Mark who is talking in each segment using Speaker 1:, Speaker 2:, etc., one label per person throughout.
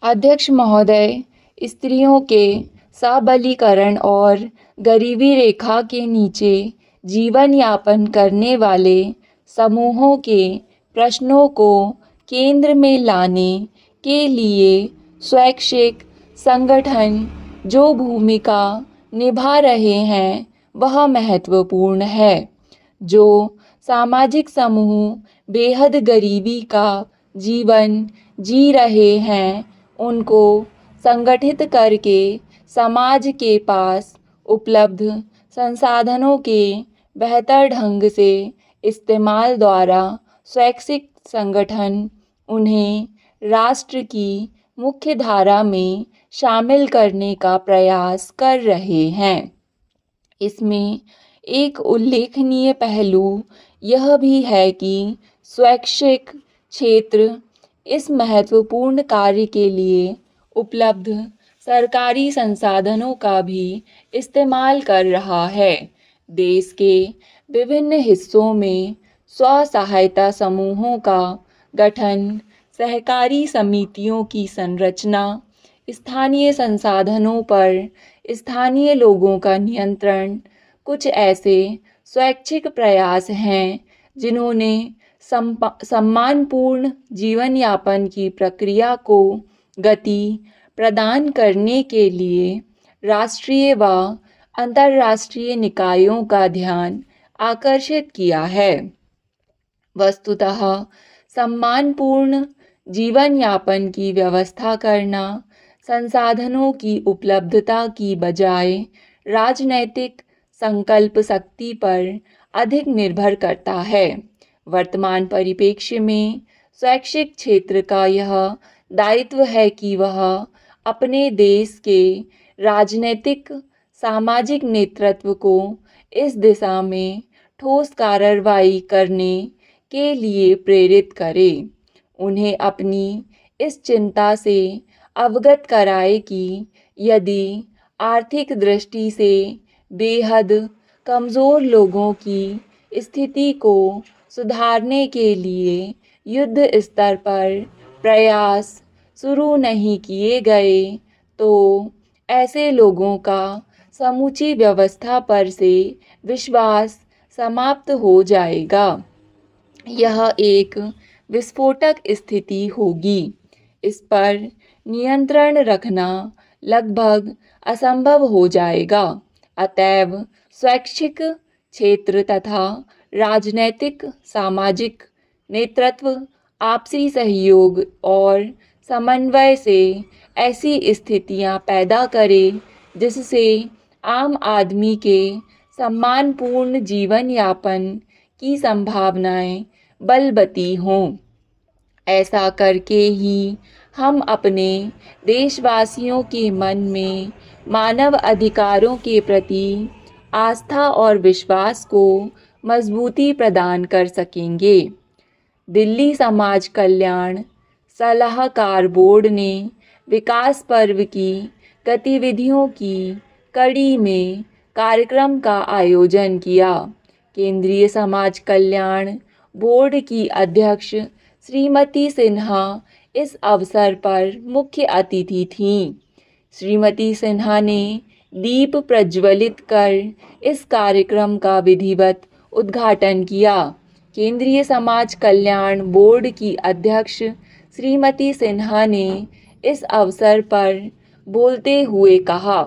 Speaker 1: अध्यक्ष महोदय, स्त्रियों के सबलीकरण और गरीबी रेखा के नीचे जीवन यापन करने वाले समूहों के प्रश्नों को केंद्र में लाने के लिए स्वैच्छिक संगठन जो भूमिका निभा रहे हैं वह महत्वपूर्ण है। जो सामाजिक समूह बेहद गरीबी का जीवन जी रहे हैं उनको संगठित करके समाज के पास उपलब्ध संसाधनों के बेहतर ढंग से इस्तेमाल द्वारा स्वैच्छिक संगठन उन्हें राष्ट्र की मुख्य धारा में शामिल करने का प्रयास कर रहे हैं। इसमें एक उल्लेखनीय पहलू यह भी है कि स्वैच्छिक क्षेत्र इस महत्वपूर्ण कार्य के लिए उपलब्ध सरकारी संसाधनों का भी इस्तेमाल कर रहा है। देश के विभिन्न हिस्सों में स्व सहायता समूहों का गठन, सहकारी समितियों की संरचना, स्थानीय संसाधनों पर स्थानीय लोगों का नियंत्रण कुछ ऐसे स्वैच्छिक प्रयास हैं जिन्होंने सम्मानपूर्ण जीवन यापन की प्रक्रिया को गति प्रदान करने के लिए राष्ट्रीय व अंतर्राष्ट्रीय निकायों का ध्यान आकर्षित किया है। वस्तुतः सम्मानपूर्ण जीवन यापन की व्यवस्था करना संसाधनों की उपलब्धता की बजाय राजनैतिक संकल्प शक्ति पर अधिक निर्भर करता है। वर्तमान परिप्रेक्ष्य में स्वैच्छिक क्षेत्र का यह दायित्व है कि वह अपने देश के राजनीतिक सामाजिक नेतृत्व को इस दिशा में ठोस कार्रवाई करने के लिए प्रेरित करे, उन्हें अपनी इस चिंता से अवगत कराए कि यदि आर्थिक दृष्टि से बेहद कमज़ोर लोगों की स्थिति को सुधारने के लिए युद्ध स्तर पर प्रयास शुरू नहीं किए गए तो ऐसे लोगों का समूची व्यवस्था पर से विश्वास समाप्त हो जाएगा। यह एक विस्फोटक स्थिति होगी। इस पर नियंत्रण रखना लगभग असंभव हो जाएगा। अतएव स्वैच्छिक क्षेत्र तथा राजनैतिक सामाजिक नेतृत्व आपसी सहयोग और समन्वय से ऐसी स्थितियां पैदा करें जिससे आम आदमी के सम्मानपूर्ण जीवन यापन की संभावनाएं बलवती हों। ऐसा करके ही हम अपने देशवासियों के मन में मानव अधिकारों के प्रति आस्था और विश्वास को मजबूती प्रदान कर सकेंगे। दिल्ली समाज कल्याण सलाहकार बोर्ड ने विकास पर्व की गतिविधियों की कड़ी में कार्यक्रम का आयोजन किया। केंद्रीय समाज कल्याण बोर्ड की अध्यक्ष श्रीमती सिन्हा इस अवसर पर मुख्य अतिथि थीं। श्रीमती सिन्हा ने दीप प्रज्वलित कर इस कार्यक्रम का विधिवत उद्घाटन किया। केंद्रीय समाज कल्याण बोर्ड की अध्यक्ष श्रीमती सिन्हा ने इस अवसर पर बोलते हुए कहा,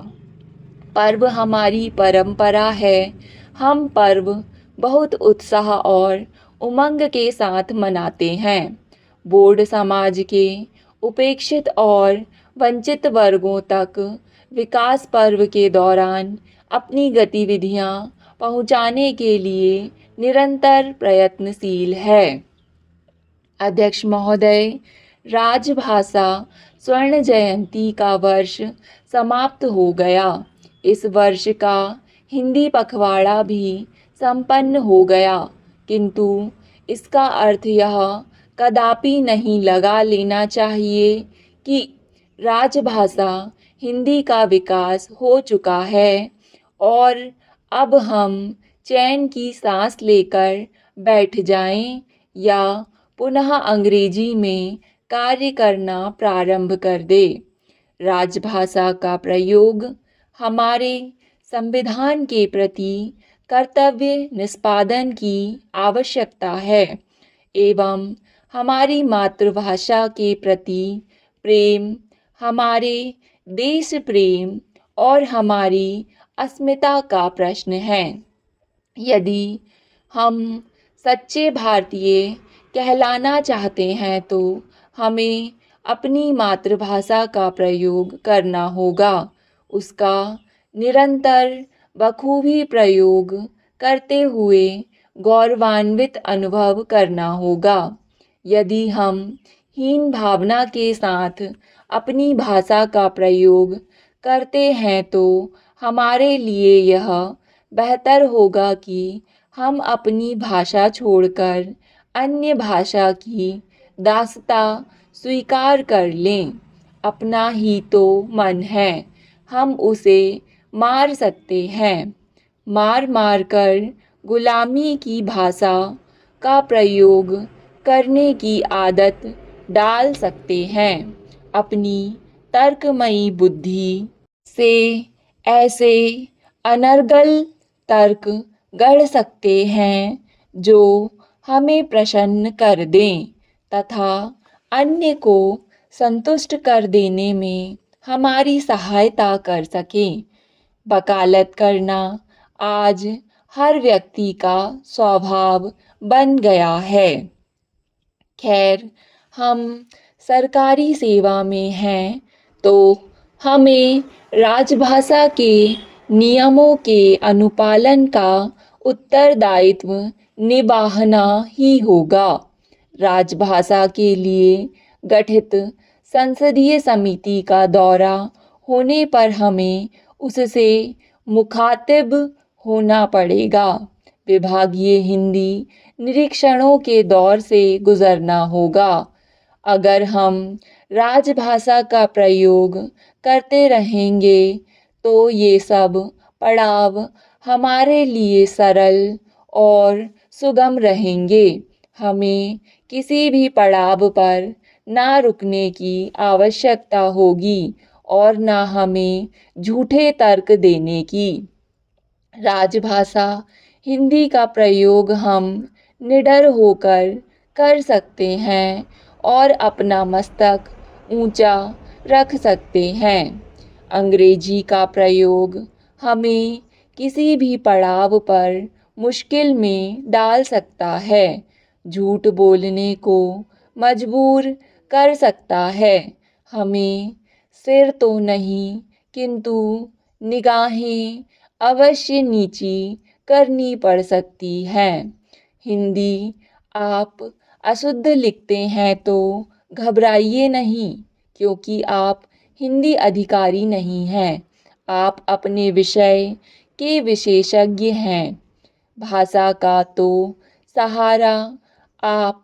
Speaker 1: पर्व हमारी परंपरा है। हम पर्व बहुत उत्साह और उमंग के साथ मनाते हैं। बोर्ड समाज के उपेक्षित और वंचित वर्गों तक विकास पर्व के दौरान अपनी गतिविधियां पहुंचाने के लिए निरंतर प्रयत्नशील है। अध्यक्ष महोदय, राजभाषा स्वर्ण जयंती का वर्ष समाप्त हो गया। इस वर्ष का हिंदी पखवाड़ा भी संपन्न हो गया, किंतु इसका अर्थ यह कदापि नहीं लगा लेना चाहिए कि राजभाषा हिंदी का विकास हो चुका है और अब हम चैन की सांस लेकर बैठ जाएं या पुनः अंग्रेजी में कार्य करना प्रारंभ कर दे। राजभाषा का प्रयोग हमारे संविधान के प्रति कर्तव्य निष्पादन की आवश्यकता है एवं हमारी मातृभाषा के प्रति प्रेम, हमारे देश प्रेम और हमारी अस्मिता का प्रश्न है। यदि हम सच्चे भारतीय कहलाना चाहते हैं तो हमें अपनी मातृभाषा का प्रयोग करना होगा, उसका निरंतर बखूबी प्रयोग करते हुए गौरवान्वित अनुभव करना होगा। यदि हम हीन भावना के साथ अपनी भाषा का प्रयोग करते हैं तो हमारे लिए यह बेहतर होगा कि हम अपनी भाषा छोड़कर अन्य भाषा की दासता स्वीकार कर लें। अपना ही तो मन है, हम उसे मार सकते हैं। मार मार कर गुलामी की भाषा का प्रयोग करने की आदत डाल सकते हैं। अपनी तर्कमयी बुद्धि से ऐसे अनर्गल तर्क गढ़ सकते हैं जो हमें प्रसन्न कर दें तथा अन्य को संतुष्ट कर देने में हमारी सहायता कर सकें। वकालत करना आज हर व्यक्ति का स्वभाव बन गया है। खैर, हम सरकारी सेवा में हैं तो हमें राजभाषा के नियमों के अनुपालन का उत्तरदायित्व निभाना ही होगा। राजभाषा के लिए गठित संसदीय समिति का दौरा होने पर हमें उससे मुखातिब होना पड़ेगा। विभागीय हिंदी निरीक्षणों के दौर से गुजरना होगा। अगर हम राजभाषा का प्रयोग करते रहेंगे तो ये सब पड़ाव हमारे लिए सरल और सुगम रहेंगे। हमें किसी भी पड़ाव पर ना रुकने की आवश्यकता होगी और ना हमें झूठे तर्क देने की। राजभाषा हिंदी का प्रयोग हम निडर होकर कर सकते हैं और अपना मस्तक ऊंचा रख सकते हैं। अंग्रेजी का प्रयोग हमें किसी भी पड़ाव पर मुश्किल में डाल सकता है, झूठ बोलने को मजबूर कर सकता है। हमें सिर तो नहीं किंतु निगाहें अवश्य नीची करनी पड़ सकती हैं। हिंदी आप अशुद्ध लिखते हैं तो घबराइए नहीं, क्योंकि आप हिंदी अधिकारी नहीं हैं। आप अपने विषय के विशेषज्ञ हैं। भाषा का तो सहारा आप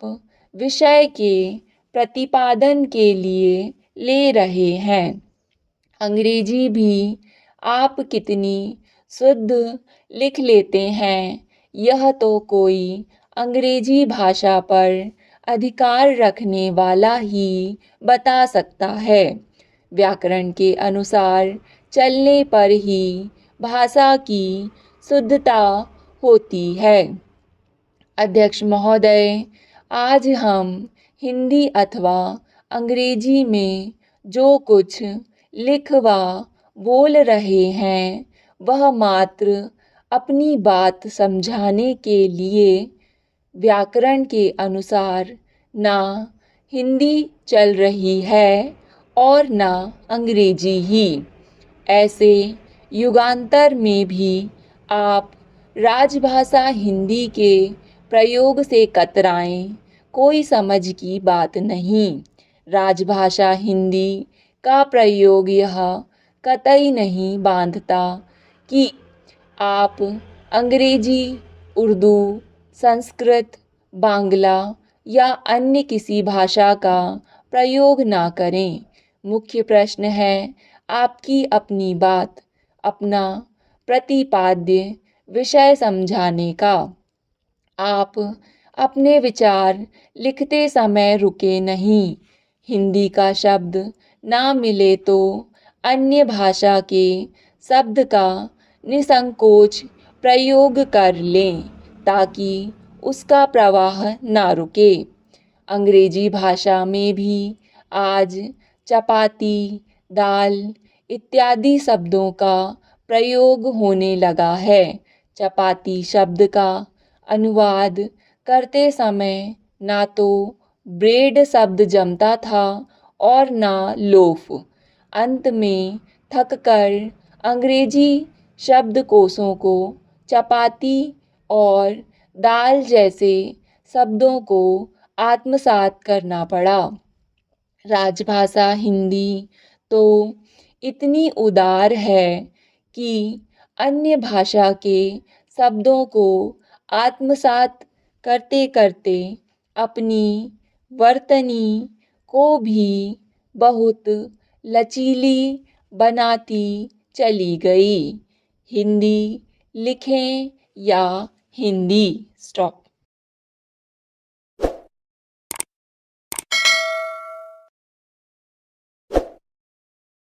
Speaker 1: विषय के प्रतिपादन के लिए ले रहे हैं। अंग्रेजी भी आप कितनी शुद्ध लिख लेते हैं, यह तो कोई अंग्रेजी भाषा पर अधिकार रखने वाला ही बता सकता है। व्याकरण के अनुसार चलने पर ही भाषा की शुद्धता होती है। अध्यक्ष महोदय, आज हम हिंदी अथवा अंग्रेजी में जो कुछ लिख व बोल रहे हैं वह मात्र अपनी बात समझाने के लिए व्याकरण के अनुसार ना हिंदी चल रही है और ना अंग्रेजी ही। ऐसे युगांतर में भी आप राजभाषा हिंदी के प्रयोग से कतराएं, कोई समझ की बात नहीं। राजभाषा हिंदी का प्रयोग यह कतई नहीं बांधता कि आप अंग्रेजी, उर्दू, संस्कृत, बांग्ला या अन्य किसी भाषा का प्रयोग ना करें। मुख्य प्रश्न है आपकी अपनी बात, अपना प्रतिपाद्य विषय समझाने का। आप अपने विचार लिखते समय रुके नहीं, हिंदी का शब्द ना मिले तो अन्य भाषा के शब्द का निसंकोच प्रयोग कर लें ताकि उसका प्रवाह ना रुके। अंग्रेजी भाषा में भी आज चपाती, दाल इत्यादि शब्दों का प्रयोग होने लगा है। चपाती शब्द का अनुवाद करते समय ना तो ब्रेड शब्द जमता था और ना लोफ। अंत में थककर अंग्रेजी शब्दकोशों को चपाती और दाल जैसे शब्दों को आत्मसात करना पड़ा। राजभाषा हिंदी तो इतनी उदार है कि अन्य भाषा के शब्दों को आत्मसात करते करते अपनी वर्तनी को भी बहुत लचीली बनाती चली गई। हिंदी लिखें या हिंदी। स्टॉप।